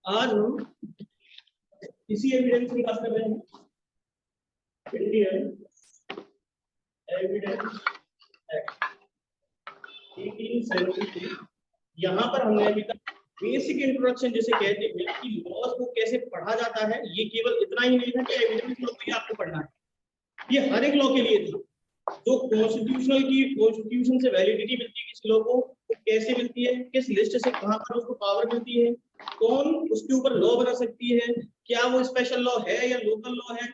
आज हम इसी एविडेंस की बात कर रहे हैं, इंडियन एविडेंस एक्ट 1873। यहाँ पर हमने अभी तक बेसिक इंट्रोडक्शन जैसे कहते हैं कि लॉज को कैसे पढ़ा जाता है, ये केवल इतना ही नहीं था कि एविडेंस लॉ को आपको पढ़ना है, ये हर एक लॉ के लिए था। जो कॉन्स्टिट्यूशन से वैलिडिटी मिलती है किस लॉ को, वो कैसे मिलती है, किस लिस्ट से कहां पर उसको पावर मिलती है, कौन उसके ऊपर लॉ बना सकती है, क्या वो स्पेशल लॉ है या लोकल लॉ है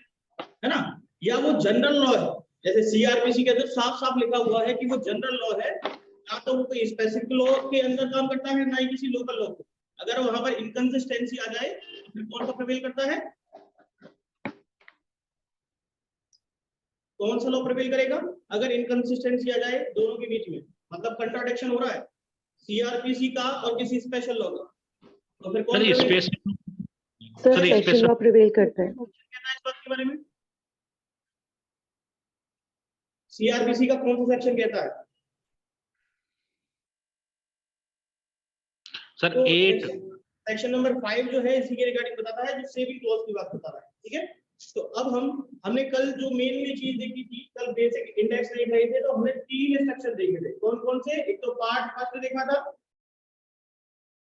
ना, या वो जनरल लॉ है। जैसे सीआरपीसी के अंदर साफ साफ लिखा हुआ है कि वो जनरल लॉ है, ना तो वो कोई स्पेसिफिक लॉ के अंदर काम करता है, ना ही किसी लोकल लॉ को। अगर वहां पर इनकंसिस्टेंसी आ जाए तो फिर कौन सा प्रिवेल करता है, कौन सा लॉ प्रिवेल करेगा? अगर इनकंसिस्टेंसी आ जाए दोनों के बीच में, मतलब कंट्राडिक्शन हो रहा है सीआरपीसी का और किसी स्पेशल लॉ का, तो फिर कौन स्पेशल लॉ प्रिवेल करता है। इस बात के बारे में सीआरपीसी का कौन सा सेक्शन कहता है? सर तो 8 सेक्शन नंबर 5 जो है इसी के रिगार्डिंग बताता है, जो सेविंग क्लॉज की बात बता रहा है। ठीक है, तो अब हमने कल जो मेनली चीज देखी थी, कल बेसिक इंडेक्स देख रहे थे, तो हमने 3 स्ट्रक्चर देखे थे। कौन कौन से? एक तो पार्ट फर्स्ट देखा था,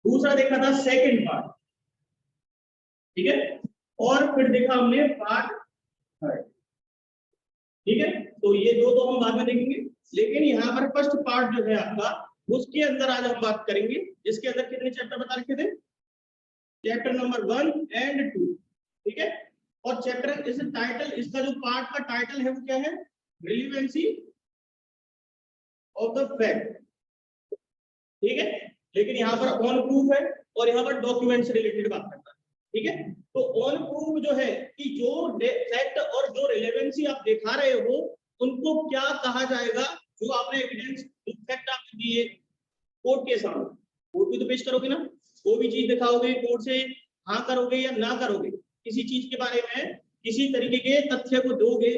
दूसरा देखा था सेकंड पार्ट, ठीक है, और फिर देखा हमने पार्ट थर्ड। ठीक है, तो ये दो तो हम बाद में देखेंगे, लेकिन यहाँ पर फर्स्ट पार्ट जो है आपका, उसके अंदर आज हम बात करेंगे, जिसके अंदर कितने चैप्टर बता रखे थे? Chapter number 1 and 2। ठीक है, और चैप्टर इस टाइटल, इसका जो पार्ट का टाइटल है वो क्या है? Relevancy of the fact. ठीक है, लेकिन यहाँ पर ऑन प्रूफ है और यहाँ पर डॉक्यूमेंट से रिलेटेड बात करता है। ठीक है, तो ऑन प्रूफ जो है कि जो फैक्ट और जो रिलेवेंसी आप दिखा रहे हो उनको क्या कहा जाएगा? जो आपने एविडेंस फैक्ट आपने दिए कोर्ट के सामने, कोर्ट भी तो पेश करोगे ना, कोई भी चीज दिखाओगे कोर्ट से, हाँ करोगे या ना करोगे, किसी चीज के बारे में किसी तरीके के तथ्य को दोगे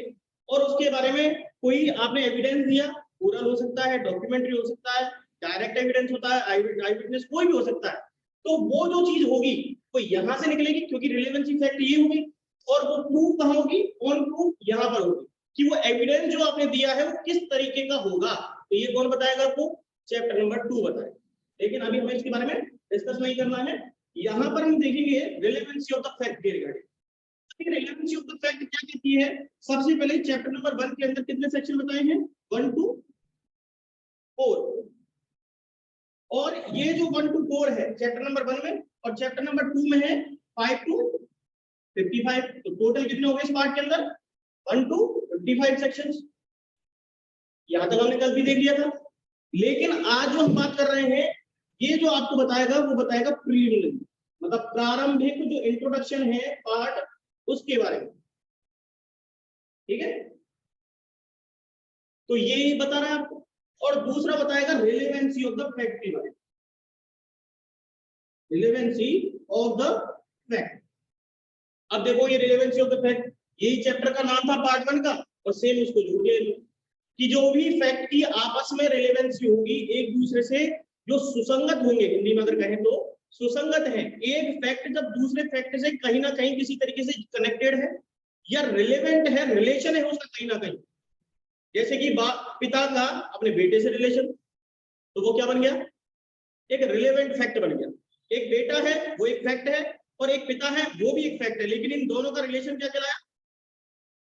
और उसके बारे में कोई आपने एविडेंस दिया, ओरल हो सकता है, डॉक्यूमेंट्री हो सकता है, डायरेक्ट एविडेंस होता है, आई विटनेस कोई भी हो सकता है। तो वो जो चीज होगी वो यहां से निकलेगी, क्योंकि रिलेवेंसी फैक्ट ये होगी, और वो प्रूफ कहां होगी? ऑन प्रूफ यहां पर होगी कि वो एविडेंस जो आपने दिया है वो किस तरीके का होगा। तो ये कौन बताएगा आपको? चैप्टर नंबर 2 बताएगा। लेकिन अभी हमें इसके बारे में डिस्कस नहीं करना है, यहां पर हम देखेंगे रिलेवेंसी ऑफ द फैक्ट के regarding. Relevancy of the fact क्या कहती है? सबसे पहले चैप्टर नंबर 1 के अंदर कितने सेक्शन बताए हैं? 1 to 4। और ये जो 1 to 4 है चैप्टर नंबर 1 में, और चैप्टर नंबर 2 में है 5 to 55। तो टोटल कितने हो गए इस पार्ट के अंदर? 1 to 55 सेक्शंस। यहां तक हमने कल भी देख लिया था, लेकिन आज जो हम बात कर रहे हैं, ये जो आपको बताएगा वो बताएगा प्रीलिमिनरी, मतलब प्रारंभिक जो इंट्रोडक्शन है पार्ट, उसके बारे में। ठीक है, तो ये बता रहा है आपको, और दूसरा बताएगा रिलेवेंसी ऑफ द फैक्ट के बारे में। रिलेवेंसी ऑफ द फैक्ट, अब देखो ये रिलेवेंसी ऑफ द फैक्ट, यही चैप्टर का नाम था पार्ट 1 का, और सेम इसको जोड़ दिया कि जो भी फैक्ट की आपस में रिलेवेंसी होगी, एक दूसरे से जो सुसंगत होंगे, हिंदी में अगर कहें तो सुसंगत है, एक फैक्ट जब दूसरे फैक्ट से कहीं ना कहीं किसी तरीके से कनेक्टेड है या रिलेवेंट है, रिलेशन है उसका कहीं ना कहीं, जैसे कि पिता का अपने बेटे से रिलेशन, तो वो क्या बन गया? एक रिलेवेंट फैक्ट बन गया। एक बेटा है वो एक फैक्ट है, और एक पिता है वो भी एक फैक्ट है, लेकिन इन दोनों का रिलेशन क्या कहलाया?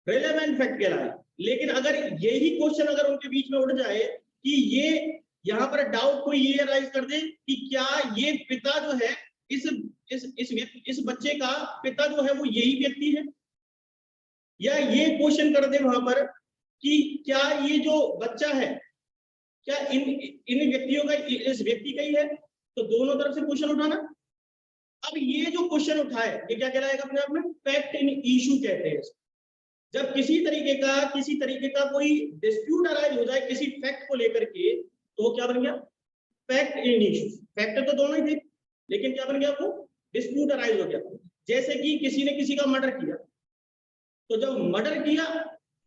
रिलेवेंट फैक्ट कहलाया। लेकिन अगर यही क्वेश्चन अगर उनके बीच में उठ जाए कि ये यहाँ पर डाउट कोई ये राइज कर दे कि क्या ये पिता जो है, इस बच्चे का पिता जो है वो यही व्यक्ति है, या ये क्वेश्चन कर दे वहां पर कि क्या ये जो बच्चा है क्या इन व्यक्तियों का, इस व्यक्ति का ही है, तो दोनों तरफ से क्वेश्चन उठाना। अब ये जो क्वेश्चन उठाए ये क्या कहलाएगा अपने आप में? फैक्ट इन इशू कहते हैं। जब किसी तरीके का कोई डिस्प्यूट अराइज हो जाए किसी फैक्ट को लेकर के, तो वो क्या बन गया? Fact in issue. फैक्ट तो दोनों ही थे, लेकिन क्या बन गया? वो डिस्प्यूट अराइज हो गया। जैसे कि किसी ने किसी का मर्डर किया, तो जब मर्डर किया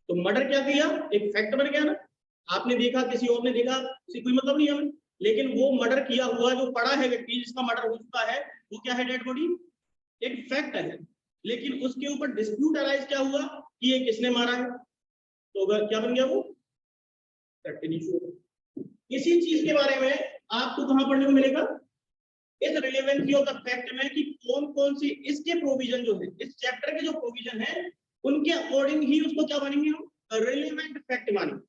तो मर्डर क्या किया? एक फैक्ट बन गया ना। आपने देखा, किसी और ने देखा, किसी कोई मतलब नहीं हमें, लेकिन वो मर्डर किया हुआ जो पड़ा है व्यक्ति, जिसका मर्डर हो चुका है, वो क्या है? डेड बॉडी, एक फैक्ट है, लेकिन उसके ऊपर डिस्प्यूट अराइज क्या हुआ कि ये किसने मारा है, तो क्या बन गया वो फैक्ट इशू। इसी चीज के बारे में आपको कहां पढ़ने को मिलेगा, इस रिलेवेंसी ऑफ द फैक्ट में कि कौन कौन सी इसके प्रोविजन जो है, इस चैप्टर के जो प्रोविजन है उनके अकॉर्डिंग ही उसको क्या मानेंगे हम रिलेवेंट फैक्ट मानेंगे।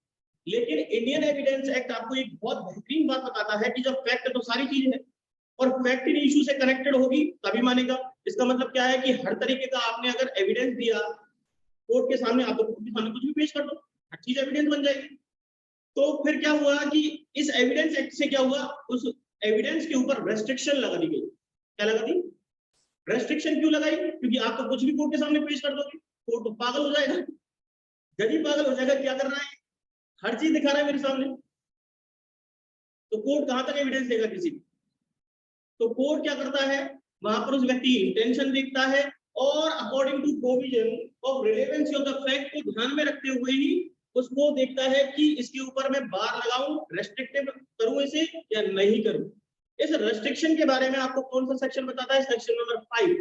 लेकिन इंडियन एविडेंस एक्ट आपको एक बहुत बेहतरीन बात बताता है कि जब फैक्ट तो सारी चीज है और फैक्ट इन इशू से कनेक्टेड होगी तभी मानेगा। इसका मतलब क्या है कि हर तरीके का आपने अगर एविडेंस दिया कोर्ट के सामने, आप कोर्ट के सामने कुछ भी पेश कर दो, हर चीज एविडेंस बन जाएगी। तो फिर क्या हुआ कि इस एविडेंस एक्ट से क्या हुआ, उस एविडेंस के ऊपर रेस्ट्रिक्शन लगा दी गई। क्या लगा दी, रेस्ट्रिक्शन क्यों लगाई, क्योंकि आप तो कुछ भी कोर्ट के सामने पेश कर दोगे, कोर्ट तो पागल हो जाएगा, जज ही पागल हो जाएगा, क्या कर रहा है, हर चीज दिखा रहा है मेरे सामने, तो कोर्ट कहां तक एविडेंस देगा किसी की। तो कोर्ट क्या करता है, वहां पर उस व्यक्ति की इंटेंशन देखता है और according to provision of relevancy of the fact को ध्यान में रखते हुए ही उसको देखता है कि इसके ऊपर मैं बार लगाऊं, रेस्ट्रिक्टिव करूं इसे या नहीं करूं। इस रेस्ट्रिक्शन के बारे में आपको कौन सा सेक्शन बताता है, सेक्शन नंबर 5,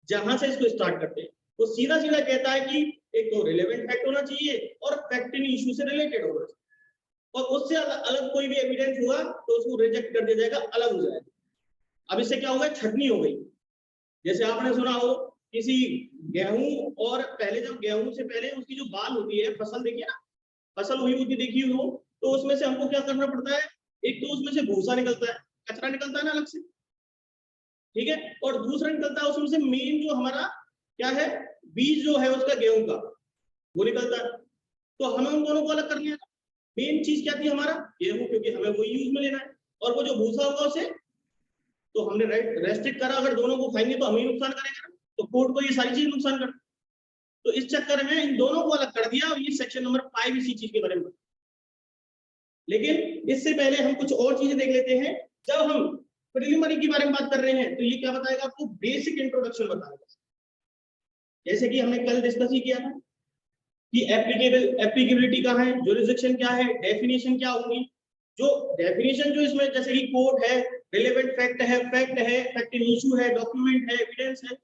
जहां से इसको स्टार्ट करते हैं। वो सीधा सीधा कहता है कि एक तो रिलेवेंट फैक्ट होना चाहिए और फैक्ट इन इशू से रिलेटेड होना चाहिए, और उससे अलग कोई भी एविडेंस हुआ तो उसको रिजेक्ट कर दिया जाएगा, अलग हो जाएगा। अब इससे क्या होगा, छटनी हो गई। जैसे आपने सुना हो किसी गेहूं, और पहले जब गेहूं से पहले उसकी जो बाल होती है, फसल देखिए ना, फसल हुई होती देखी हो, तो उसमें से हमको क्या करना पड़ता है, एक तो उसमें से भूसा निकलता है, कचरा निकलता है ना अलग से, ठीक है, और दूसरा निकलता है उसमें से मेन जो हमारा क्या है, बीज जो है उसका गेहूं का, वो निकलता है। तो हमें उन दोनों को अलग कर लिया। मेन चीज क्या थी, हमारा गेहूं, क्योंकि हमें वो यूज में लेना है, और वो जो भूसा होगा उसे तो हमने रेस्ट्रिक्ट करा, अगर दोनों को खाएंगे तो हमें नुकसान करेगा, तो कोर्ट को ये सारी चीज नुकसान कर, तो इस चक्कर में इन दोनों को अलग कर दिया, और ये सेक्शन नंबर 5 इसी चीज के बारे में। लेकिन इससे पहले हम कुछ और चीजें देख लेते हैं। जब हम प्रिलिमिनरी के बारे में बात कर रहे हैं तो ये क्या बताएगा आपको, बेसिक इंट्रोडक्शन बताएगा। जैसे कि हमने कल डिस्कस ही किया था कि एप्लीकेबिलिटी कहाँ है, जुरिसडिक्शन क्या है, डेफिनेशन क्या होगी। जो डेफिनेशन जो इसमें जैसे कि कोर्ट है, रिलेवेंट फैक्ट है, फैक्ट इन इशू है, डॉक्यूमेंट है, एविडेंस है,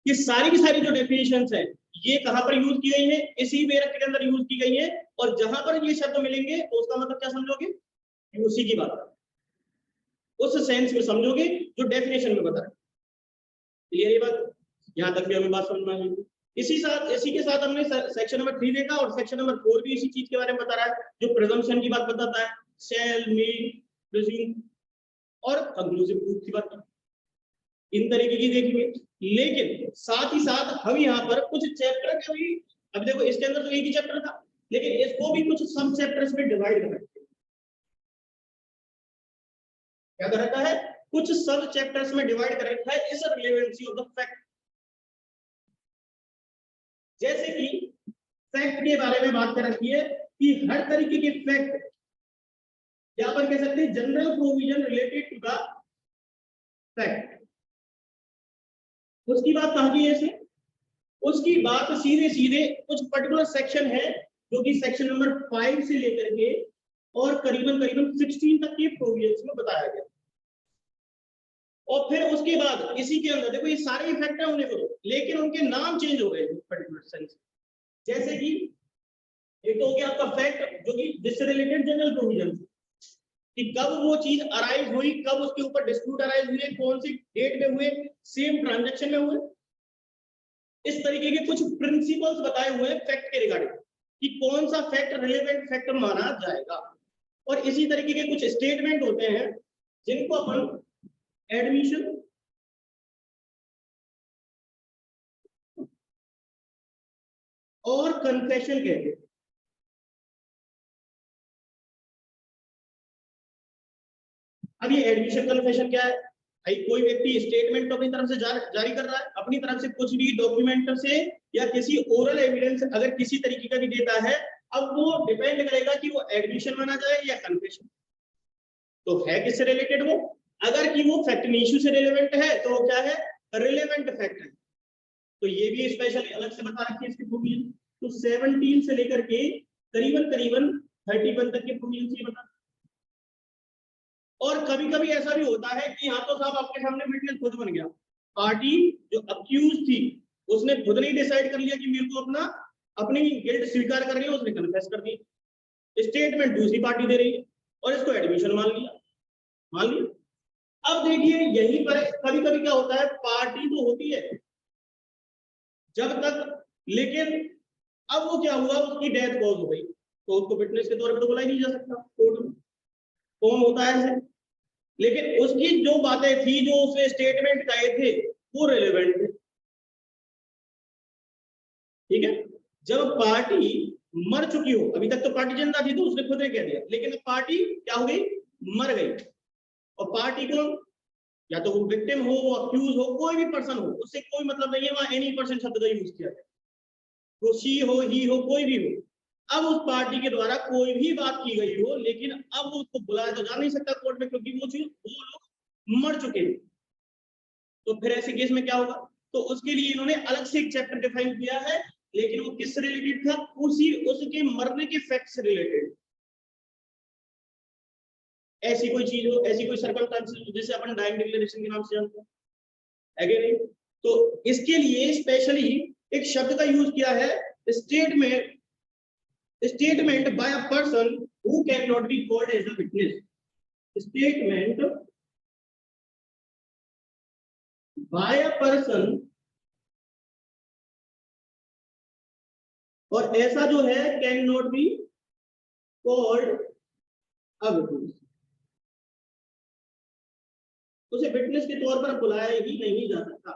ये सारी की सारी जो डेफिनेशंस है ये कहां पर यूज की गई है, इसी वेरक के अंदर यूज की गई है। और जहां पर ये शब्द मिलेंगे तो उसका मतलब क्या समझोगे, उसी की बात है, उस सेंस में समझोगे जो डेफिनेशन में बता रहा है। क्लियर ये बात, यहां तक भी हमें बात समझ में आ गई। इसी के साथ हमने सेक्शन नंबर 3 देखा, और सेक्शन नंबर 4 भी इसी चीज के बारे में बता रहा है, जो प्रिजम्पशन की बात बताता है, शैल, मे, प्रिज्यूम और कंक्लूसिव प्रूफ की बात, इन तरीके की देखेंगे। लेकिन साथ ही साथ हम यहाँ पर कुछ चैप्टर के भी, अब देखो इसके अंदर तो एक ही चैप्टर था, लेकिन इसको भी कुछ सब चैप्टर्स में डिवाइड कर रखा है। क्या कर रखा है, कुछ सब चैप्टर्स में डिवाइड कर रखा है इस रिलेवेंसी ऑफ द फैक्ट। जैसे कि फैक्ट के बारे में बात कर रखी है कि हर तरीके के फैक्ट, यहां पर कह सकते हैं general provision related to the fact, उसकी बात कहां की है इसे, उसकी बात सीधे सीधे कुछ पर्टिकुलर सेक्शन है जो कि सेक्शन नंबर 5 से लेकर के और करीबन 16 तक के प्रोविजंस में बताया गया। और फिर उसके बाद इसी के अंदर देखो ये सारे इफेक्ट है उन्हें को, लेकिन उनके नाम चेंज हो गए पर्टिकुलर सेंस। जैसे कि एक तो हो गया आपका फैक्ट जो कि जिससे रिलेटेड जनरल प्रोविजन, कि कब वो चीज अराइज हुई, कब उसके ऊपर डिस्प्यूट अराइज हुए, कौन सी डेट में हुए, सेम ट्रांजैक्शन में हुए, इस तरीके के कुछ प्रिंसिपल्स बताए हुए हैं फैक्ट के रिगार्डिंग कि कौन सा फैक्ट रिलेवेंट फैक्ट माना जाएगा। और इसी तरीके के कुछ स्टेटमेंट होते हैं जिनको अपन एडमिशन और कन्फेशन कहते हैं। अब ये एडमिशन कन्फेशन क्या है, भाई कोई व्यक्ति स्टेटमेंट अपनी तरफ से जारी कर रहा है, अपनी तरफ से कुछ भी डॉक्यूमेंट से या किसी ओरल एविडेंस अगर किसी तरीके का भी देता है, अब वो डिपेंड करेगा कि वो एडमिशन माना जाए या कन्फेशन। तो है किससे रिलेटेड वो, अगर कि वो फैक्ट इश्यू से रिलेवेंट है तो वो क्या है, रिलेवेंट फैक्ट है। तो ये भी स्पेशल अलग से बता रखी है इसकी प्रोविजन। तो 17 से लेकर के करीबन 31 तक के प्रोविजन ये बता। और कभी कभी ऐसा भी होता है कि यहाँ तो साहब आपके सामने विटनेस खुद बन गया, पार्टी जो अक्यूज थी उसने खुद नहीं डिसाइड कर लिया कि मेरे को अपनी गिल्ट स्वीकार कर रही है, उसने कन्फेस कर दी, स्टेटमेंट दूसरी पार्टी दे रही है और इसको एडमिशन मान लिया। अब देखिए यहीं पर कभी कभी क्या होता है, पार्टी तो होती है जब तक, लेकिन अब वो क्या हुआ, उसकी डेथ कॉज हो गई तो उसको विटनेस के तौर पर तो बुलाया नहीं जा सकता कोर्ट में, कौन होता है ऐसे। लेकिन उसकी जो बातें थी, जो उसने स्टेटमेंट कहे थे, वो रिलेवेंट थे, ठीक है। जब पार्टी मर चुकी हो, अभी तक तो पार्टी जिंदा थी तो उसने खुद ने कह दिया, लेकिन अब पार्टी क्या हो गई, मर गई, और पार्टी को या तो वो विक्टिम हो, वो अक्यूज हो, कोई भी पर्सन हो, उससे कोई मतलब नहीं है वहां एनी पर्सन शब्द का यूज किया जाए, तो शी हो, ही हो, कोई भी हो। अब उस पार्टी के द्वारा कोई भी बात की गई हो, लेकिन अब उसको बुलाया तो जा नहीं सकता कोर्ट में, क्योंकि वो लोग मर चुके हैं। तो फिर ऐसे केस में क्या होगा, तो उसके लिए इन्होंने अलग से एक चैप्टर डिफाइन किया है, लेकिन वो किससे रिलेटेड था, उसके मरने के फैक्ट से रिलेटेड। ऐसी कोई चीज हो, ऐसी कोई सर्कमस्टेंसेस जैसे अपन डाइंग डिक्लेरेशन के नाम से जानते हैं, है कि नहीं। तो इसके लिए स्पेशली एक शब्द का यूज किया है, statement by a person who can not be called as a witness, statement by a person, और ऐसा जो है can not be called a witness, उसे विटनेस के तौर पर बुलाया ही नहीं जा सकता।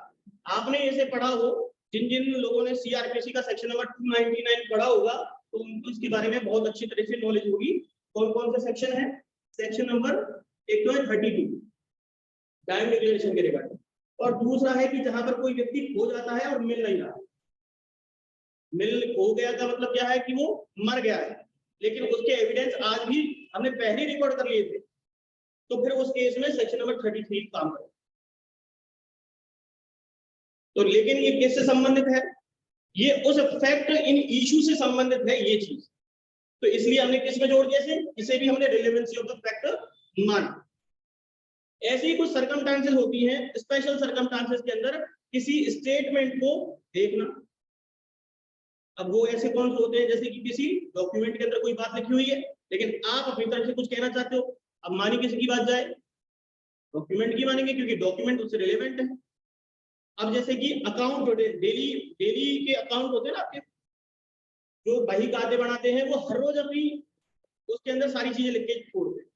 आपने इसे पढ़ा हो, जिन जिन लोगों ने सीआरपीसी का सेक्शन नंबर 299 पढ़ा होगा तो उनको इसके बारे में बहुत अच्छी तरह से नॉलेज होगी। कौन कौन सा सेक्शन है, सेक्शन नंबर एक तो है 32 डाइंग डिक्लेरेशन के रिगार्डिंग, और दूसरा है कि जहां पर कोई व्यक्ति खो जाता है और मिल नहीं रहा, खो गया का मतलब क्या है कि वो मर गया है, लेकिन उसके एविडेंस आज भी हमने पहले रिकॉर्ड कर लिए थे, तो फिर उस केस में सेक्शन नंबर 33 काम करे। तो लेकिन ये किससे संबंधित है, ये उस फैक्ट इन इशू से संबंधित है ये चीज, तो इसलिए हमने किस में जोड़ दिया, इसे भी हमने रिलेवेंसी ऑफ द फैक्ट माना। ऐसी ही कुछ सर्कमस्टेंसेस होती हैं, स्पेशल सर्कमस्टेंसेस के अंदर किसी स्टेटमेंट को देखना। अब वो ऐसे कौन से होते हैं, जैसे कि किसी डॉक्यूमेंट के अंदर कोई बात लिखी हुई है, लेकिन आप अपनी तरफ से कुछ कहना चाहते हो, अब मानी किसी की बात जाए, डॉक्यूमेंट की मानेंगे क्योंकि डॉक्यूमेंट उससे रिलेवेंट है। अब जैसे कि अकाउंट, डेली के अकाउंट होते हैं ना आपके, जो बही खाते बनाते हैं, वो हर रोज अपनी उसके अंदर सारी चीजें लिख के छोड़ते हैं।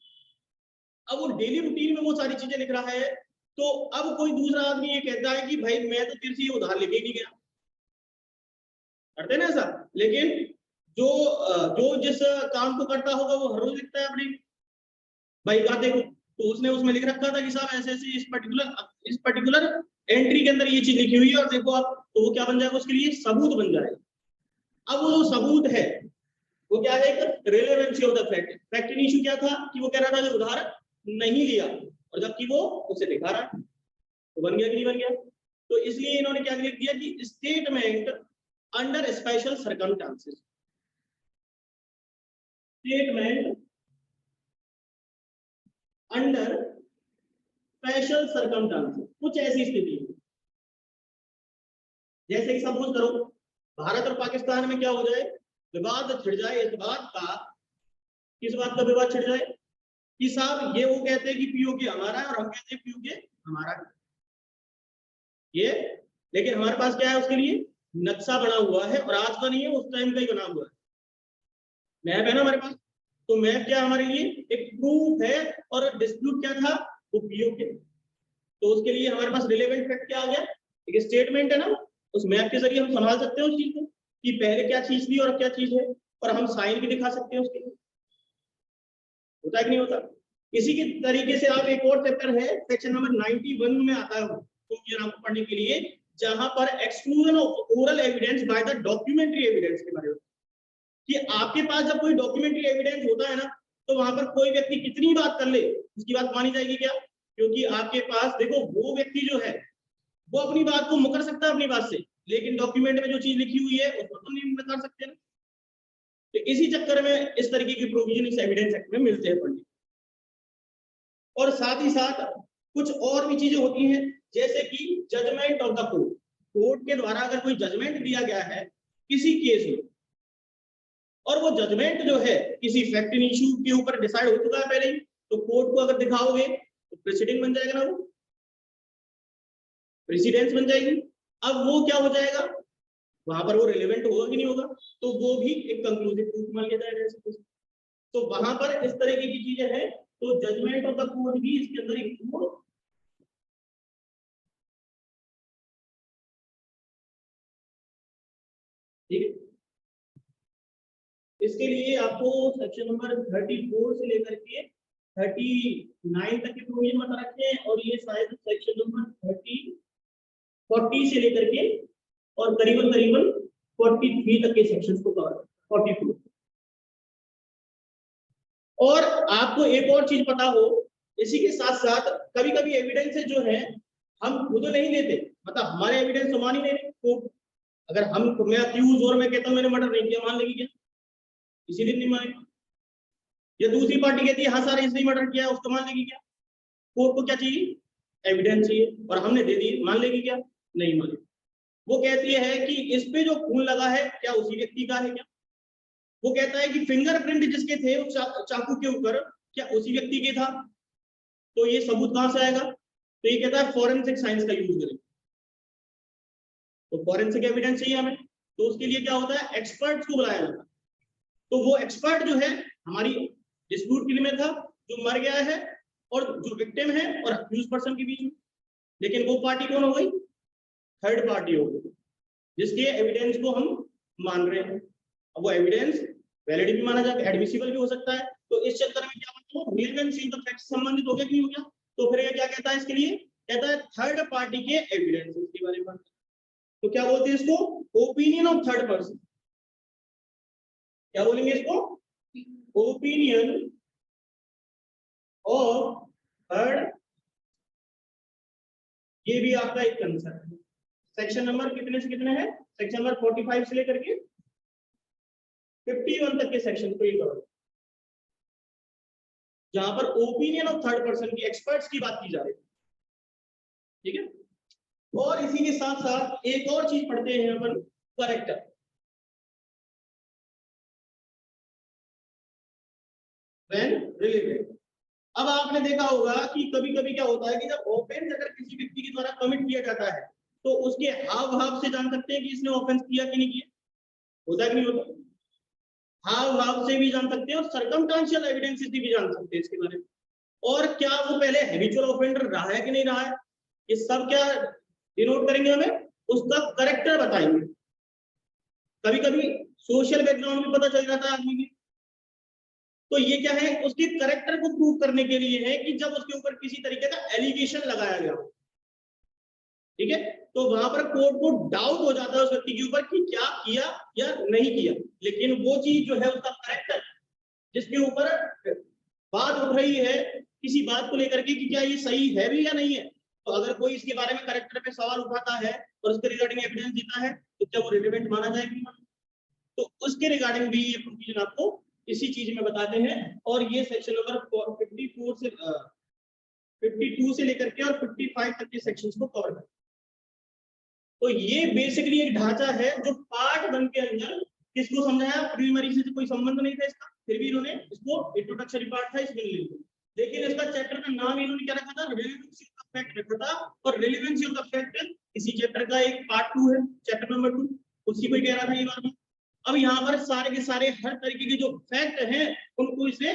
अब वो डेली रूटीन में वो सारी चीजें लिख रहा है, तो अब कोई दूसरा आदमी ये कहता है कि भाई मैं तो तेरे से ये उधार लेके नहीं गया, करते ना ऐसा। लेकिन जो जो जिस काम को करता होगा वो हर रोज लिखता है अपनी बही खाते को, तो उसने उसमें लिख रखा था कि साहब ऐसे ऐसे इस पर्टिकुलर एंट्री के अंदर ये चीज लिखी हुई है, और देखो आप, तो वो क्या बन जाएगा, उसके लिए सबूत बन जाएगा। अब वो जो सबूत है वो क्या है, एक relevancy of the fact. Fact issue क्या था कि वो कह रहा था कि उधार नहीं लिया, और जबकि वो उसे दिखा रहा है, तो बन गया कि नहीं बन गया। तो इसलिए इन्होंने क्या लिख दिया कि statement under special circumstances, statement under special circumstances, कुछ ऐसी स्थिति है जैसे कि सपोज करो भारत और पाकिस्तान में क्या हो जाए, विवाद छिड़ जाए, इस बात का, किस बात का विवाद छिड़ जाए कि साहब ये वो कहते हैं कि पीओके हमारा है और हम कहते हैं पीओके हमारा है, ये, लेकिन हमारे पास क्या है, उसके लिए नक्शा बना हुआ है, और आज का नहीं है, उस टाइम का ही बना हुआ है, मैप है ना हमारे पास। तो मैप क्या हमारे लिए एक प्रूफ है, और डिस्प्यूट क्या था, वो पीओके। तो उसके लिए हमारे पास रिलेवेंट फैक्ट क्या आ गया, एक स्टेटमेंट है ना, उस मैप के जरिए हम संभाल सकते हैं उस चीज को कि पहले क्या चीज थी और क्या चीज है, और हम साइन भी दिखा सकते हैं उसके लिए। होता है कि नहीं होता। इसी के तरीके से आप, एक और चैप्टर है सेक्शन नंबर 91 में आता है तो ये आपको पढ़ने के लिए, जहां पर exclusion of oral evidence by the documentary evidence के बारे में, कि आपके पास जब कोई डॉक्यूमेंट्री एविडेंस होता है ना, तो वहां पर कोई व्यक्ति कितनी बात कर ले उसकी बात मानी जाएगी क्या, क्योंकि आपके पास देखो वो व्यक्ति जो है वो अपनी बात को मुकर सकता है अपनी बात से, लेकिन डॉक्यूमेंट में जो चीज लिखी हुई है उसको तो नहीं मुकर सकते ना। तो इसी चक्कर में इस तरीके की प्रोविजन इस एविडेंस एक्ट में मिलते हैं पढ़ने। और साथ ही साथ कुछ और भी चीजें होती हैं, जैसे कि judgment of the court, court के द्वारा अगर कोई जजमेंट दिया गया है किसी केस में, और वो जजमेंट जो है किसी फैक्ट इन इशू के ऊपर डिसाइड हो चुका है पहले ही, तो कोर्ट को अगर दिखाओगे तो प्रेसिडेंट बन जाएगा ना, वो प्रेसिडेंस बन जाएगी। अब वो क्या हो जाएगा, वहां पर वो रिलेवेंट होगा कि नहीं होगा, तो वो भी एक कंक्लूसिव प्रूफ मान लिया जाएगा। तो वहां पर इस तरीके की चीजें हैं, तो जजमेंट ऑफ द कोर्ट भी इसके अंदर इंक्लूड ठीक है। इसके लिए आपको सेक्शन नंबर 34 से लेकर के 39 तक के प्रोविजन बता रखे हैं, और ये शायद सेक्शन नंबर 40 से लेकर के और करीबन करीबन 43 तक के सेक्शंस को कवर, 42। और आपको एक और चीज पता हो, इसी के साथ साथ कभी कभी एविडेंसेस जो है हम खुद नहीं लेते, मतलब हमारे एविडेंस तो मान ही नहीं कोर्ट। अगर हम, मैं अक्यूज और मैं कहता हूं मैंने मर्डर नहीं किया, मान लेगी क्या? इसी दिन नहीं मानेगी। या दूसरी पार्टी कहती है हाँ सर इसने मर्डर किया, उसको मान लेगी क्या? कोर्ट को क्या चाहिए? एविडेंस चाहिए, और हमने दे दी, मान लेगी क्या? नहीं मानेगी। वो कहती है कि इस पे जो खून लगा है क्या उसी व्यक्ति का है क्या? वो कहता है कि फिंगरप्रिंट जिसके थे उस चाकू के ऊपर क्या उसी व्यक्ति के था, तो ये सबूत कहां से आएगा? तो ये कहता है फॉरेंसिक साइंस का यूज करें, तो फॉरेंसिक एविडेंस चाहिए हमें। तो उसके लिए क्या होता है, एक्सपर्ट्स को बुलाया जाता है। तो वो एक्सपर्ट जो है हमारी डिस्प्यूट के लिए में था, जो मर गया है और जो विक्टिम है और अक्यूज पर्सन के बीच में, लेकिन वो पार्टी कौन हो गई? थर्ड पार्टी हो गई, जिसके एविडेंस को हम मान रहे हैं। अब वो एविडेंस वैलिड भी माना जाएगा, एडमिसिबल भी हो सकता है। तो इस चक्कर में क्या होता है, रिलेवेंसी ऑफ द फैक्ट संबंधित हो गया कि नहीं हो गया? तो फिर ये क्या कहता है इसके लिए, कहता है थर्ड पार्टी के एविडेंस के बारे में। तो क्या बोलते हैं इसको? Opinion of third person. क्या बोलेंगे इसको? Opinion of third. ये भी आपका एक कंसेप्ट है। सेक्शन नंबर कितने से कितने हैं? सेक्शन नंबर 45 से लेकर के 51 तक के सेक्शन को ये कवर, जहां पर ओपिनियन ऑफ थर्ड पर्सन की, एक्सपर्ट्स की बात की जा रही है। ठीक है। और इसी के साथ साथ एक और चीज पढ़ते हैं अपन, करेक्टर। When relevant. अब आपने देखा होगा कि कभी कभी क्या होता है कि जब ऑफेंस अगर किसी व्यक्ति के द्वारा कमिट किया जाता है, तो उसके हाव भाव से जान सकते हैं कि इसने ऑफेंस किया कि नहीं किया। होता है कि नहीं होता? हाव भाव से भी जान सकते हैं, और सर्कमस्टेंशियल एविडेंस से भी जान सकते हैं इसके बारे में। और क्या वो पहले हैबिचुअल ऑफेंडर रहा है कि नहीं रहा है, ये सब क्या डिनोट करेंगे, हमें उसका करेक्टर बताएंगे। कभी कभी सोशल बैकग्राउंड भी पता चल जाता है आदमी की। तो ये क्या है, उसके करेक्टर को प्रूव करने के लिए है कि जब उसके ऊपर किसी तरीके का एलिगेशन लगाया गया, ठीक है, तो वहां पर कोर्ट को डाउट हो जाता है उस व्यक्ति के ऊपर कि क्या किया या नहीं किया। लेकिन वो चीज जो है उसका करेक्टर, जिसके ऊपर बात उठ रही है किसी बात को लेकर के कि क्या ये सही है भी या नहीं है, तो अगर कोई इसके बारे में करेक्टर पे सवाल उठाता है और उसके रिगार्डिंग एविडेंस देता है, तो क्या वो रिलेवेंट माना जाएगा? तो उसके रिगार्डिंग भी ये प्रोविजन आपको इसी चीज में बताते हैं। और ये सेक्शन नंबर 54 से 52 से लेकर के और 55 तक के सेक्शंस को कवर करते हैं। तो ये बेसिकली एक ढांचा है जो पार्ट 1 के अंदर किसको समझाया, प्रीलिमिनरी से कोई संबंध नहीं था इसका, फिर भी इन्होंने इसको इंट्रोडक्टरी पार्ट था इसमें ले लिया। लेकिन इसका चैप्टर का नाम इन्होंने क्या रखा था, रिलेवेंसी ऑफ द फैक्ट रखा था। और रिलेवेंसी ऑफ द फैक्ट इसी चैप्टर का एक पार्ट 2 है, चैप्टर नंबर 2, उसी को कह रहा था ये बात। अब यहाँ पर सारे के सारे हर तरीके के जो फैक्ट हैं उनको इसे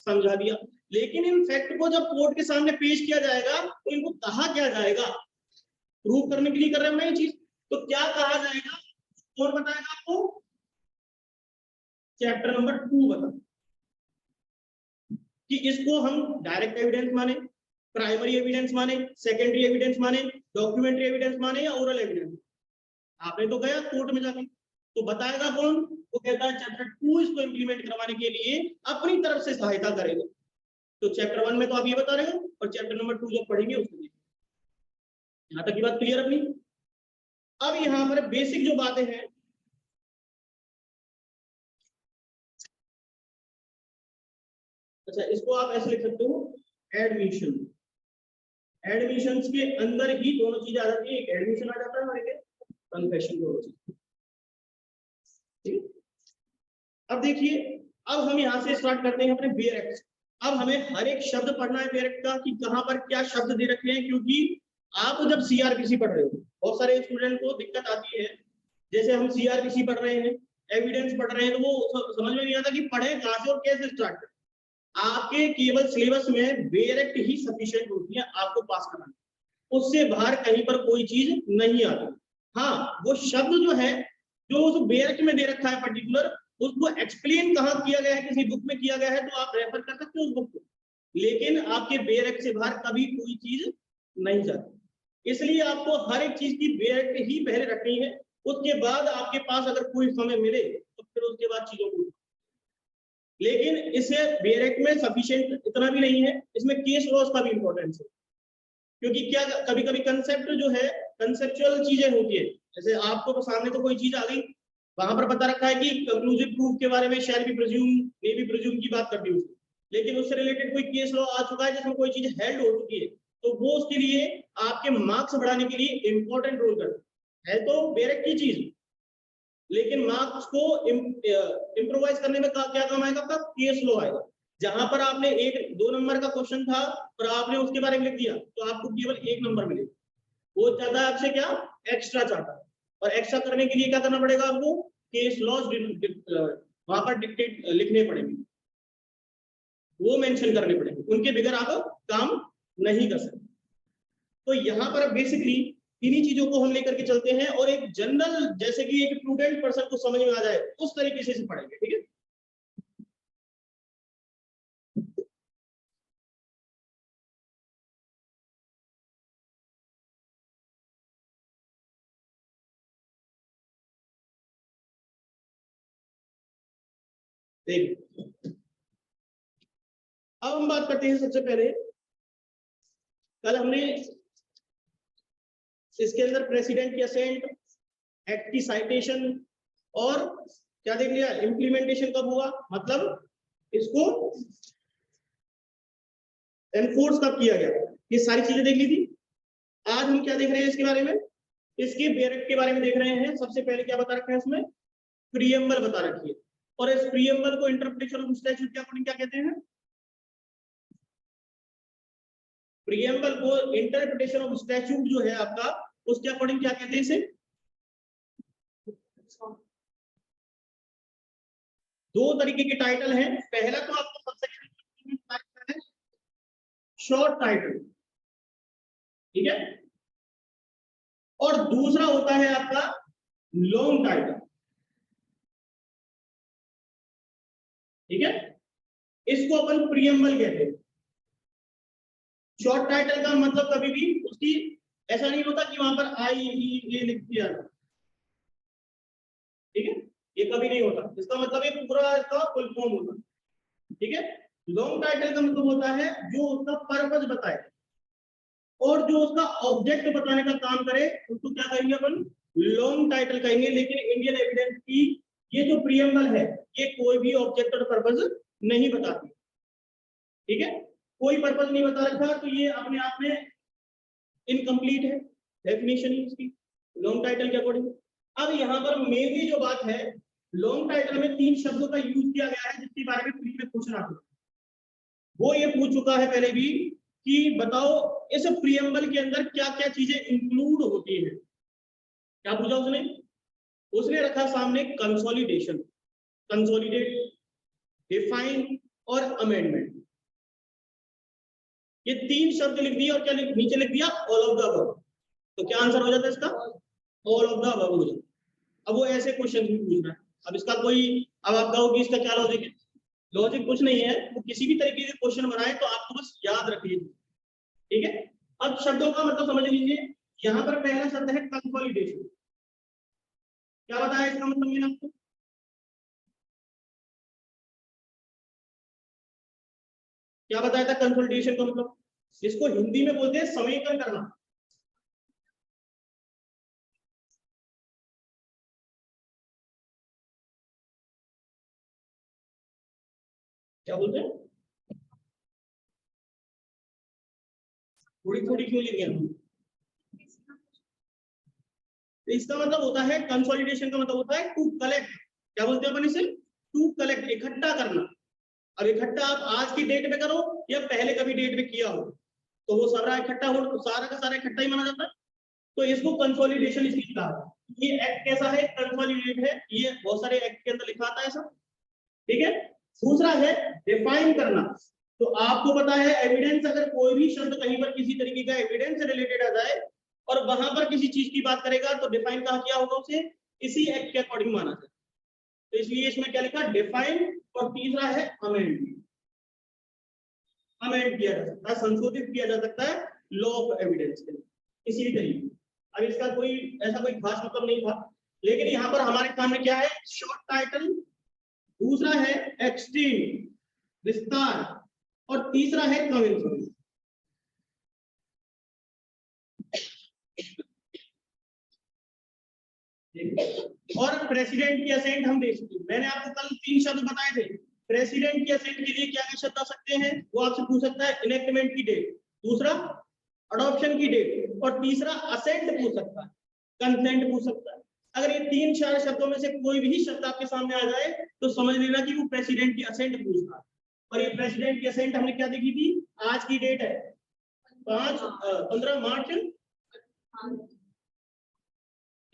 समझा दिया। लेकिन इन फैक्ट को जब कोर्ट के सामने पेश किया जाएगा तो इनको कहा क्या जाएगा, प्रूव करने के लिए कर रहे हैं ना ये चीज, तो क्या कहा जाएगा और बताएगा आपको चैप्टर नंबर 2 बता कि इसको हम डायरेक्ट एविडेंस माने, प्राइमरी एविडेंस माने, सेकेंडरी एविडेंस माने, डॉक्यूमेंट्री एविडेंस माने या ओरल एविडेंस। आपने तो गया कोर्ट में जाके, तो बताएगा कौन? वो कहता है चैप्टर 2 इसको इंप्लीमेंट करवाने के लिए अपनी तरफ से सहायता करेगा। तो चैप्टर 1 में तो आप ये बता रहे हो, और चैप्टर नंबर 2 जब पढ़ेंगे उसमें यहां तक की बात क्लियर अपनी। अब यहां पर बेसिक जो बातें हैं, अच्छा इसको आप ऐसे लिख सकते हो, एडमिशन। एडमिशंस के अंदर ही दोनों चीजें आ जाती है, एक एडमिशन आ जाता है और एक कन्फेशन, दोनों चीज। ठीक, अब देखिए, अब हम यहाँ से स्टार्ट करते हैं अपने बेयर एक्ट। अब हमें हर एक शब्द पढ़ना है बेयर एक्ट का कि कहाँ पर क्या शब्द दे रखे हैं, क्योंकि आप जब सीआरपीसी पढ़ रहे हो, बहुत सारे स्टूडेंट को दिक्कत आती है, जैसे हम सीआरपीसी पढ़ रहे हैं, एविडेंस पढ़ रहे हैं, तो वो समझ में नहीं आता कि पढ़े कहाँ से और कैसे स्टार्ट करें। आपके केवल सिलेबस में बेयर एक्ट ही सफिशिएंट होती है आपको पास कराने, उससे बाहर कहीं पर कोई चीज नहीं आती। हाँ, वो शब्द जो है जो उस बेयर एक्ट में दे रखा है पर्टिकुलर, उसको एक्सप्लेन कहाँ किया गया है, किसी बुक में किया गया है, तो आप रेफर कर सकते हो उस बुक को, लेकिन आपके बेयर एक्ट से बाहर कभी कोई चीज नहीं जाती। इसलिए आपको हर एक चीज की बेयर एक्ट ही पहले रखनी है, उसके बाद आपके पास अगर कोई समय मिले तो फिर उसके बाद चीजों को, लेकिन इसे बेयर एक्ट में सफिशिएंट इतना भी नहीं है, इसमें केस लॉस का भी इंपॉर्टेंस है, क्योंकि क्या कभी कभी कंसेप्ट जो है, कंसेप्चुअल चीजें होती है, जैसे आपको सामने तो कोई चीज आ गई, वहां पर बता रखा है कि कंक्लूसिव प्रूफ के बारे में shall be presume, may be presume की बात करती है, लेकिन उससे रिलेटेड कोई केस लॉ आ चुका है जिसमें कोई चीज हेल्ड हो चुकी है, तो वो उसके लिए आपके मार्क्स बढ़ाने के लिए इंपॉर्टेंट रोल करता है। तो बेयर एक्ट की चीज, लेकिन मार्क्स को इम्प्रोवाइज करने में क्या काम आएगा आपका, केस लॉ आएगा। जहां पर आपने 1-2 नंबर का क्वेश्चन था और आपने उसके बारे में लिख दिया, तो आपको केवल 1 नंबर मिलेगा। वो चाहता है आपसे क्या, एक्स्ट्रा चाहता है, और एक्स्ट्रा करने के लिए क्या करना पड़ेगा आपको, केस लॉस वहां पर डिक्टेट लिखने पड़ेंगे, वो मेंशन करने पड़ेंगे, उनके बगैर आप काम नहीं कर सकते। तो यहाँ पर बेसिकली इन्हीं चीजों को हम लेकर के चलते हैं, और एक जनरल, जैसे कि एक प्रूडेंट पर्सन को समझ में आ जाए उस तरीके से पढ़ेंगे, ठीक है। देखिए, अब हम बात करते हैं सबसे पहले, कल हमने इसके अंदर प्रेसिडेंट की असेंट, एक्ट की साइटेशन, और क्या देख लिया, इंप्लीमेंटेशन कब हुआ, मतलब इसको एनफोर्स कब किया गया, ये सारी चीजें देख ली थी। आज हम क्या देख रहे हैं इसके बारे में, इसके बेयर एक्ट के बारे में देख रहे हैं। सबसे पहले क्या बता रखा है इसमें, प्रीएम्बल बता रखी है, और इस प्रीएम्बल को इंटरप्रिटेशन ऑफ स्टैट्यूट के अकॉर्डिंग क्या कहते हैं, प्रीएम्बल को इंटरप्रिटेशन ऑफ स्टैट्यूट जो है आपका, उसके अकॉर्डिंग क्या कहते हैं इसे, दो तरीके के टाइटल हैं। पहला तो आपको सबसे शॉर्ट टाइटल, ठीक है, और दूसरा होता है आपका लॉन्ग टाइटल, ठीक है, इसको अपन प्रीएम्बल कहते हैं। शॉर्ट टाइटल का मतलब कभी भी उसकी ऐसा नहीं होता कि वहां पर IEA लिख दिया, ठीक है, ये कभी नहीं होता, इसका मतलब एक पूरा इसका फुल फॉर्म होता है, ठीक है। लॉन्ग टाइटल का मतलब होता है जो उसका पर्पस बताए और जो उसका ऑब्जेक्ट बताने का काम करे, उसको क्या कहेंगे अपन, लॉन्ग टाइटल कहेंगे। लेकिन इंडियन एविडेंस की ये जो प्रीएम्बल है, ये कोई भी ऑब्जेक्ट और पर्पस नहीं बताती, ठीक है, कोई पर्पस नहीं बता रखा, तो ये अपने आप में इनकम्प्लीट है डेफिनेशन ही इसकी लॉन्ग टाइटल के अकॉर्डिंग। अब यहाँ पर मेनली जो बात है, लॉन्ग टाइटल में 3 शब्दों का यूज किया गया है जिसके बारे में प्री में पूछना था, वो ये पूछ चुका है पहले भी कि बताओ इस प्रीएम्बल के अंदर क्या क्या चीजें इंक्लूड होती है। क्या पूछा उसने, उसने रखा सामने कंसोलिडेशन, कंसोलिडेट, डिफाइन और अमेंडमेंट, ये 3 शब्द लिख दिए और क्या नीचे लिख दिया, ऑल ऑफ द अबव। तो क्या आंसर हो जाता है इसका, ऑल ऑफ द अबव हो जाता है। अब वो ऐसे क्वेश्चन भी पूछ रहा है, अब इसका कोई, अब आप कहोगे इसका क्या लॉजिक है, लॉजिक कुछ नहीं है, वो किसी भी तरीके के क्वेश्चन बनाए तो आपको बस याद रखिए, ठीक है। अब शब्दों का मतलब समझ लीजिए, यहाँ पर पहला शब्द है कंसोलिडेशन, क्या बताया इसका मतलब मैंने आपको, क्या बताया था कंसोलिडेशन का मतलब, इसको हिंदी में बोलते हैं समेकन करना, क्या बोलते हैं, थोड़ी थोड़ी क्यों लेंगे हम? तो इसका मतलब होता है कंसोलिडेशन का मतलब होता है टू कलेक्ट, क्या बोलते हैं अपन इसे? टू कलेक्ट, इकट्ठा करना। अब इकट्ठा आप आज की डेट में करो या पहले कभी डेट में किया हो तो वो सारा इकट्ठा हो, सारा का सारा इकट्ठा ही माना जाता है। तो इसको कंसोलिडेशन इसलिए कहा है। ये एक्ट कैसा है? कंसोलिडेट है। ये बहुत सारे एक्ट के अंदर लिखा आता है ऐसा, ठीक है। दूसरा है डिफाइन करना। तो आपको पता है एविडेंस, अगर कोई भी शब्द कहीं पर किसी तरीके का एविडेंस रिलेटेड आ जाए और वहां पर किसी चीज की बात करेगा तो डिफाइन कहा किया होगा उसे, इसी एक्ट के अकॉर्डिंग माना जाए। तो इसलिए इसमें क्या लिखा? डिफाइन। और तीसरा है अमेंड। अमेंड किया जा सकता है, संशोधित किया जा सकता है लॉ ऑफ एविडेंस के इसी तरीके। अब इसका कोई ऐसा कोई खास मतलब नहीं था, लेकिन यहाँ पर हमारे सामने क्या है? शॉर्ट टाइटल, दूसरा है एक्सटेंड, विस्तार, और तीसरा है कमेंसरी। और प्रेसिडेंट की असेंट हम देख सकते हैं। मैंने आपको कल 3 शब्द बताए थे। प्रेसिडेंट की असेंट के लिए क्या क्या शब्द आ सकते हैं? वो आपसे पूछ सकता है इनेक्टमेंट की डेट, दूसरा अडॉप्शन की डेट, और तीसरा असेंट पूछ सकता है, कंसेंट पूछ सकता है। अगर ये 3-4 शब्दों में से कोई भी शब्द आपके सामने आ जाए तो समझ लेना कि वो प्रेसिडेंट की असेंट पूछ रहा है। और ये प्रेसिडेंट की असेंट हमने क्या देखी थी? आज की डेट है 15 मार्च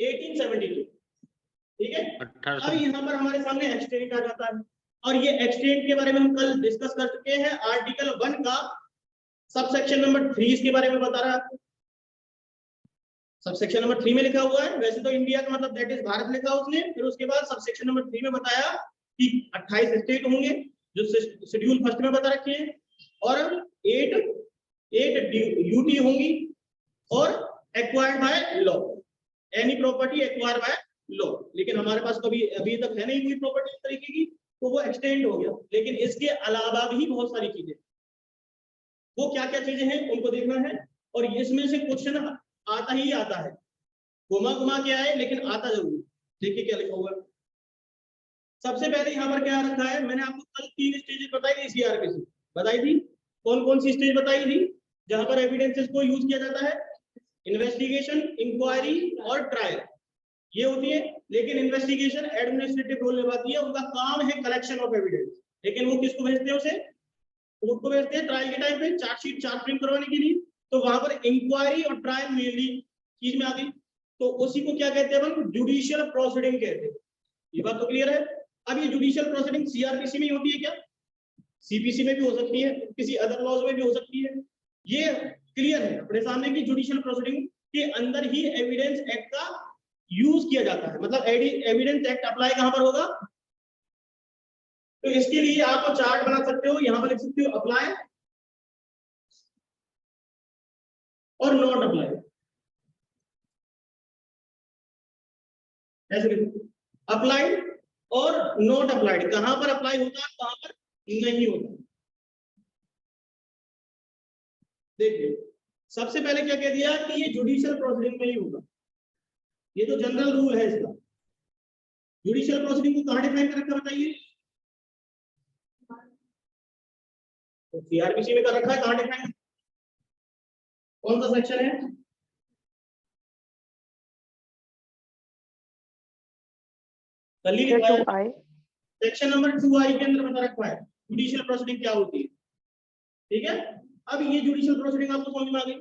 1872, ठीक है। अब यहाँ पर हमारे सामने एक्सटेंट आ जाता है, और ये एक्सटेंट के बारे में हम कल डिस्कस कर चुके हैं। आर्टिकल 1 का सबसेक्शन नंबर 3 इसके बारे में बता रहा है आपको। सबसेक्शन नंबर 3 में लिखा हुआ है, वैसे तो इंडिया का मतलब दैट इज भारत लिखा उसने, फिर उसके बाद सबसेक्शन नंबर 3 में बताया कि 28 स्टेट होंगे जो शेड्यूल फर्स्ट में बता रखे हैं, और 8 यूटी होंगी, और acquired by law, any property acquired by law. लेकिन हमारे पास तो अभी तक है नहीं कोई प्रॉपर्टी इस तरीके की, तो वो एक्सटेंड हो गया। लेकिन इसके अलावा भी बहुत सारी चीजें, वो क्या क्या चीजें हैं उनको देखना है। और इसमें से क्वेश्चन आता ही आता है, घुमा घुमा के आए लेकिन आता जरूर। देखिए क्या लिखा हुआ है। सबसे पहले यहाँ पर क्या रखा है? मैंने आपको कल 3 स्टेजेस बताई थी, सीआरपीसी बताई थी। कौन कौन सी स्टेज बताई थी जहां पर एविडेंसेस को यूज किया जाता है? इन्वेस्टिगेशन, इंक्वायरी और ट्रायल, ये होती है। लेकिन इन्वेस्टिगेशन एडमिनिस्ट्रेटिव रोल निभाती है, उनका काम है कलेक्शन ऑफ एविडेंस। लेकिन वो किसको भेजते हैं? उसे कोर्ट को भेजते हैं ट्रायल के टाइम पे चार्ज प्रिंट करवाने के लिए। तो वहां पर इंक्वायरी और ट्रायल मेनली चीज में आ गई। तो उसी को क्या कहते हैं अपन? जुडिशियल प्रोसीडिंग कहते हैं। ये बात तो क्लियर है। अब ये जुडिशियल प्रोसीडिंग सीआरपीसी में ही होती है क्या? सीपीसी में भी हो सकती है, किसी अदर लॉज में भी हो सकती है। ये क्लियर है अपने सामने की जुडिशियल प्रोसीडिंग के अंदर ही एविडेंस एक्ट का यूज किया जाता है। मतलब एविडेंस एक्ट अप्लाई कहां पर होगा? तो इसके लिए आप चार्ट बना सकते हो, यहां पर लिख सकते हो अप्लाई और नॉट अप्लाई, ऐसे लिखो अप्लाइड और नॉट अप्लाइड। कहां पर अप्लाई होता है, कहां पर नहीं होता। देखिए सबसे पहले क्या कह दिया कि ये जुडिशियल प्रोसीडिंग में ही होगा। ये तो जनरल रूल है इसका। जुडिशियल प्रोसीडिंग को कहां डिफाइन कर रखा बताइए? तो सीआरपीसी में कर रखा है, कहां डिफाइन? कौन सा सेक्शन है? सेक्शन नंबर 2I के अंदर बता रखा है जुडिशियल प्रोसीडिंग क्या होती है, ठीक है। अब ये जुडिशियल प्रोसीडिंग आपको समझ में आ गई।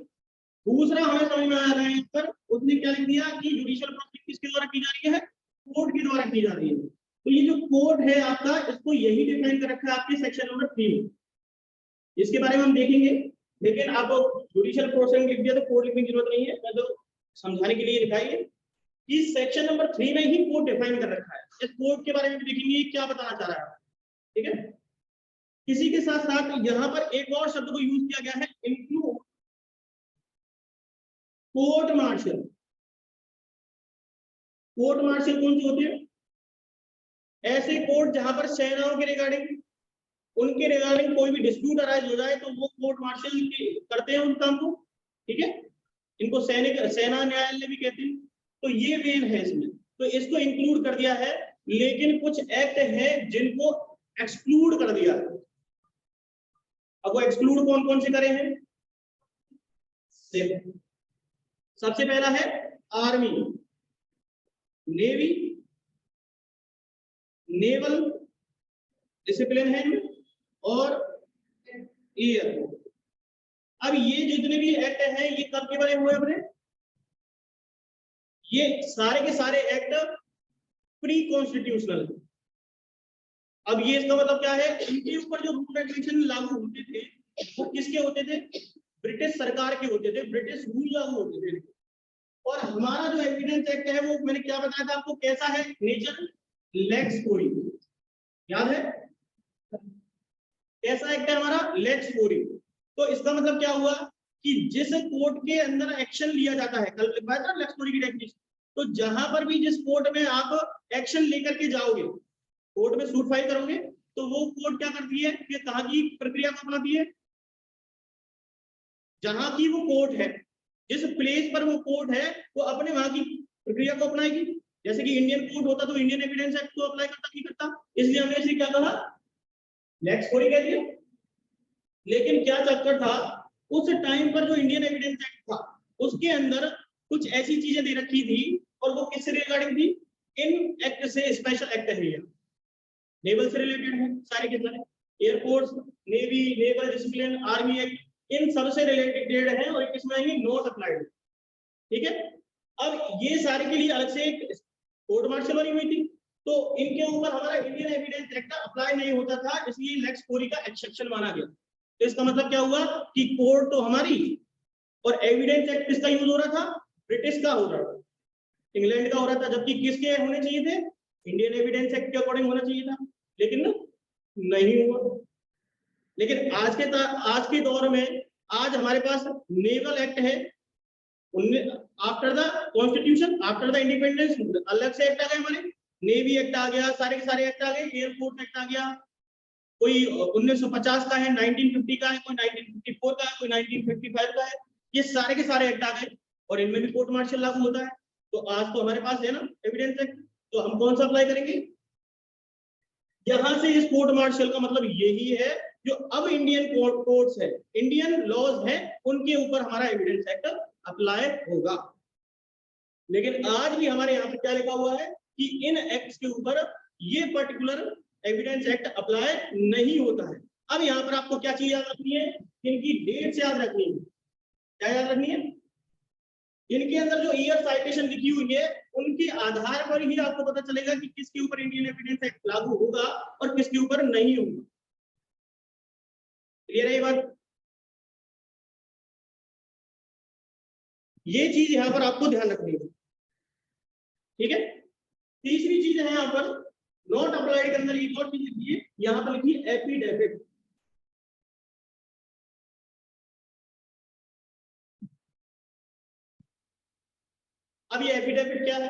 दूसरा हमें समझ में आ रहा है यहाँ पर, उसने क्या लिख दिया कि जुडिशियल प्रोसीडिंग किसके द्वारा की जा रही है? कोर्ट के द्वारा की जा रही है। तो ये जो कोर्ट है आपका, इसको यही डिफाइन कर रखा है आपके सेक्शन नंबर 3 में। इसके बारे में हम देखेंगे, लेकिन आप जुडिशियल प्रोसीडिंग लिख दिया तो कोर्ट लिखने की जरूरत नहीं है, मैं तो समझाने के लिए लिखा है कि सेक्शन नंबर 3 में ही कोर्ट डिफाइन कर रखा है। इस कोर्ट के बारे में भी देखेंगे क्या बताना चाह रहा है, ठीक है। इसी के साथ साथ यहाँ पर एक और शब्द को यूज किया गया है, include court martial. Court martial कौन से होते हैं? ऐसे कोर्ट जहां पर सेनाओं के रिगार्डिंग, उनके रिगार्डिंग कोई भी डिस्प्यूट अराइज हो जाए तो वो कोर्ट मार्शल करते हैं उन काम को, ठीक है। इनको सैनिक सेना न्यायालय भी कहते हैं। तो ये वेन है इसमें, तो इसको इंक्लूड कर दिया है। लेकिन कुछ एक्ट है जिनको एक्सक्लूड कर दिया है। अब वो एक्सक्लूड कौन कौन से करे हैं? सिर्फ सबसे पहला है आर्मी, नेवी, नेवल डिसिप्लिन है और एयरफोर्स। अब ये जितने भी एक्ट हैं ये कब के बने हुए अपने, ये सारे के सारे एक्ट प्री कॉन्स्टिट्यूशनल। अब ये इसका मतलब क्या है, इनके ऊपर जो रूल रेगुलेशन लागू होते थे वो किसके होते थे, ब्रिटिश सरकार के होते थे, ब्रिटिश रूल लागू होते थे। और हमारा जो एविडेंस एक्ट है वो मैंने क्या बताया था आपको, कैसा है नेचर, लेक्स कोरी, याद है कैसा एक्ट है हमारा, लेक्स कोरी। तो इसका मतलब क्या हुआ कि जिस कोर्ट के अंदर एक्शन लिया जाता है, कल लिखवाया था लेक्स कोरी की डेफिनेशन, तो जहां पर भी जिस कोर्ट में आप एक्शन लेकर के जाओगे, कोर्ट में सूट फाइल करोगे, तो वो कोर्ट क्या करती है कि कहाँ की प्रक्रिया को अपनाती है, जहां की वो कोर्ट है, जिस प्लेस पर वो कोर्ट है वो अपने वहां की प्रक्रिया को अपनाएगी। जैसे कि इंडियन कोर्ट होता तो इंडियन एविडेंस एक्ट को अप्लाई करता नहीं करता, इसलिए हमने इसे क्या कहा, लेक्स कोरी कह दिया। लेकिन क्या चक्कर था, उस टाइम पर जो इंडियन एविडेंस एक्ट था उसके अंदर कुछ ऐसी चीजें दे रखी थी, और वो किससे रिगार्डिंग थी, इन एक्ट से, स्पेशल एक्ट है ये, नेवल से रिलेटेड है सारे के सारे, air force, navy, naval discipline, army act, इन सब से रिलेटेड है और इसमें आएंगे नॉट अप्लाइड। ठीक है, अब ये सारे के लिए अलग से एक कोर्ट मार्शल बनी हुई थी, तो इनके ऊपर हमारा इंडियन एविडेंस एक्ट अप्लाई नहीं होता था, इसलिए लेक्स कोरी का एक्सेप्शन माना गया। तो इसका मतलब क्या हुआ कि कोर्ट तो हमारी, और एविडेंस एक्ट किसका यूज हो रहा था, ब्रिटिश का हो रहा था, इंग्लैंड का हो रहा था, जबकि किसके होने चाहिए थे, इंडियन एविडेंस एक्ट के अकॉर्डिंग होना चाहिए था, लेकिन नहीं हुआ। लेकिन आज के दौर में आज हमारे पास नेवल एक्ट है, after the constitution, after the independence अलग से एक्ट आ गए हमारे, नेवी एक्ट आ गया, सारे के सारे एक्ट आ गए, एयरफोर्स एक्ट आ गया, कोई 1950 का है, 1950 का है, कोई 1954 का है, कोई 1955 का है, ये सारे के सारे एक्ट आ गए और इनमें भी कोर्ट मार्शल लागू होता है। तो आज तो हमारे पास है ना एविडेंस एक्ट, तो हम कौन सा अप्लाई करेंगे, यहां से इस कोर्ट मार्शल का मतलब यही है, जो अब इंडियन कोर्ट्स है, इंडियन लॉज है, उनके ऊपर हमारा एविडेंस एक्ट अप्लाई होगा। लेकिन आज भी हमारे यहाँ पे क्या लिखा हुआ है कि इन एक्ट्स के ऊपर ये पर्टिकुलर एविडेंस एक्ट अप्लाई नहीं होता है। अब यहाँ पर आपको क्या चीज याद रखनी है, इनकी डेट्स याद रखनी है। क्या याद रखनी है, इनके अंदर जो ईयर साइटेशन लिखी हुई है उनके आधार पर ही आपको पता चलेगा कि किसके ऊपर इंडियन एविडेंस एक्ट लागू होगा और किसके ऊपर नहीं होगा। क्लियर है ये बात, ये चीज यहाँ पर आपको ध्यान रखनी है। ठीक है, तीसरी चीज है यहाँ पर नॉट अप्लाइड के अंदर एक और चीज लिखी है, यहाँ पर लिखी है एफिडेविट। अब ये एफिडेविट क्या है,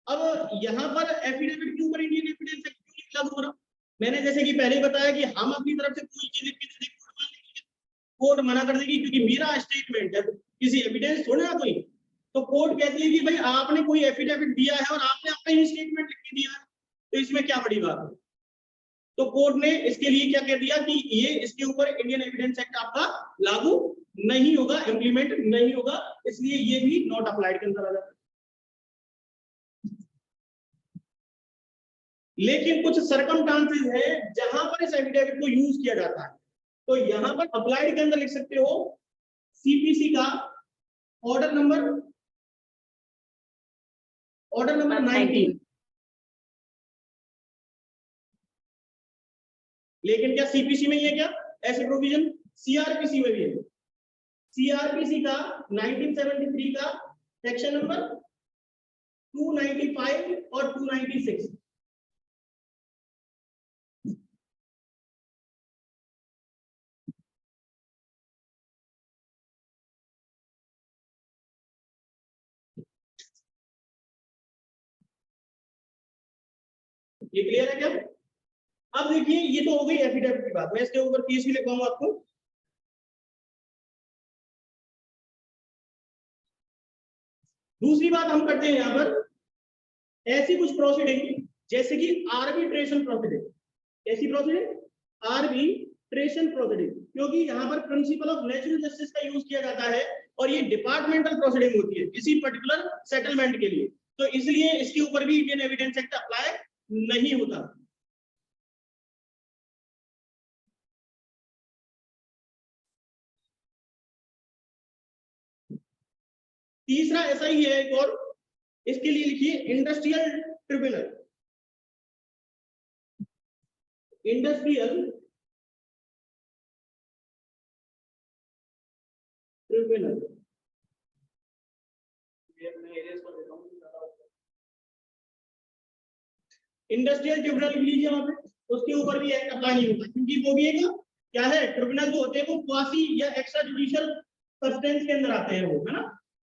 अब यहाँ पर एफिडेविट के ऊपर इंडियन एविडेंस एक्ट क्यों लागू हो रहा, मैंने जैसे कि पहले ही बताया कि हम अपनी तरफ से कोई चीज लिख के दे देंगे, कोर्ट मना कर देगी, क्योंकि मेरा स्टेटमेंट है, किसी एविडेंस थोड़ा ना कोई, तो कोर्ट कहती है कि भाई आपने कोई एफिडेविट दिया है और आपने अपना ही स्टेटमेंट लिख के दिया है, तो इसमें क्या बड़ी बात है। तो कोर्ट ने इसके लिए क्या कह दिया कि ये इसके ऊपर इंडियन एविडेंस एक्ट आपका लागू नहीं होगा, इंप्लीमेंट नहीं होगा, इसलिए ये भी नॉट अप्लाइड के अंदर आ जाता है। लेकिन कुछ सर्कमस्टांसेस है जहां पर इस एफिडेविट को यूज किया जाता है, तो यहां पर अप्लाइड के अंदर लिख सकते हो सीपीसी का ऑर्डर नंबर 19। लेकिन क्या सीपीसी में ही है क्या ऐसे प्रोविजन, सीआरपीसी में भी है। सीआरपीसी का 1973 का सेक्शन नंबर 295 और 296, ये क्लियर है क्या। अब देखिए ये तो हो गई एफिडेविट की बात, मैं इसके ऊपर केस भी लिखवाऊंगा आपको। दूसरी बात हम करते हैं यहाँ पर ऐसी कुछ प्रोसीडिंग जैसे कि आर्बिट्रेशन प्रोसीडिंग। कैसी प्रोसीडिंग, आर्बिट्रेशन प्रोसीडिंग, क्योंकि यहाँ पर प्रिंसिपल ऑफ नेचुरल जस्टिस का यूज किया जाता है और ये डिपार्टमेंटल प्रोसीडिंग होती है किसी पर्टिकुलर सेटलमेंट के लिए, तो इसलिए इसके ऊपर भी इंडियन एविडेंस एक्ट अप्लाई नहीं होता। तीसरा ऐसा ही है एक और, इसके लिए लिखिए industrial tribunal. Industrial tribunal industrial tribunal लीजिए वहां पे, उसके ऊपर भी एक्ट अप्लाई नहीं होता, क्योंकि वो भी एक क्या है, ट्रिब्यूनल जो होते हैं वो क्वासी या एक्स्ट्रा जुडिशियल सब्सटेंस के अंदर आते हैं वो, है ना।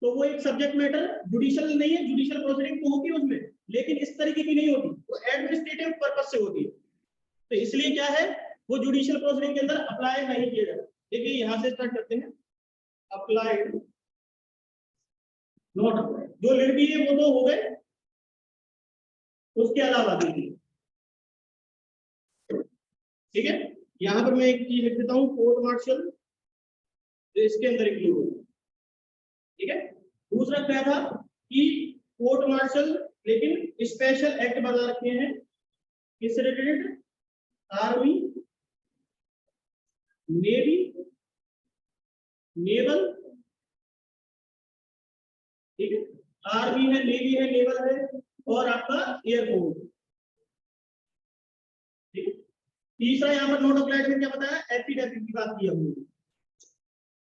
तो वो एक सब्जेक्ट मैटर जुडिशियल नहीं है, जुडिशियल प्रोसीडिंग तो होती है उसमें, लेकिन इस तरीके की नहीं होती, वो एडमिनिस्ट्रेटिव पर्पस से होती है। तो इसलिए क्या है, वो जुडिशियल प्रोसीडिंग के अंदर अप्लाई नहीं किया जाता। देखिए यहां से स्टार्ट करते हैं, अप्लाइड नॉट अप्लाइड, जो लिर्टी है वो तो हो गए, उसके अलावा देखिए, ठीक है। यहां पर मैं एक चीज लिख देता हूं, कोर्ट मार्शल, तो इसके अंदर इंक्लूड होगा, ठीक है। दूसरा क्या था कि कोर्ट मार्शल, लेकिन स्पेशल एक्ट बना रखे हैं किससे रिलेटेड, आर्मी, नेवी, नेवल, ठीक है, आर्मी है, नेवी है, नेवल है, और आपका एयरफोर्स, ठीक है। तीसरा यहाँ पर नोट अप्लाइड में क्या बताया, एफिडेविट की बात की हमने,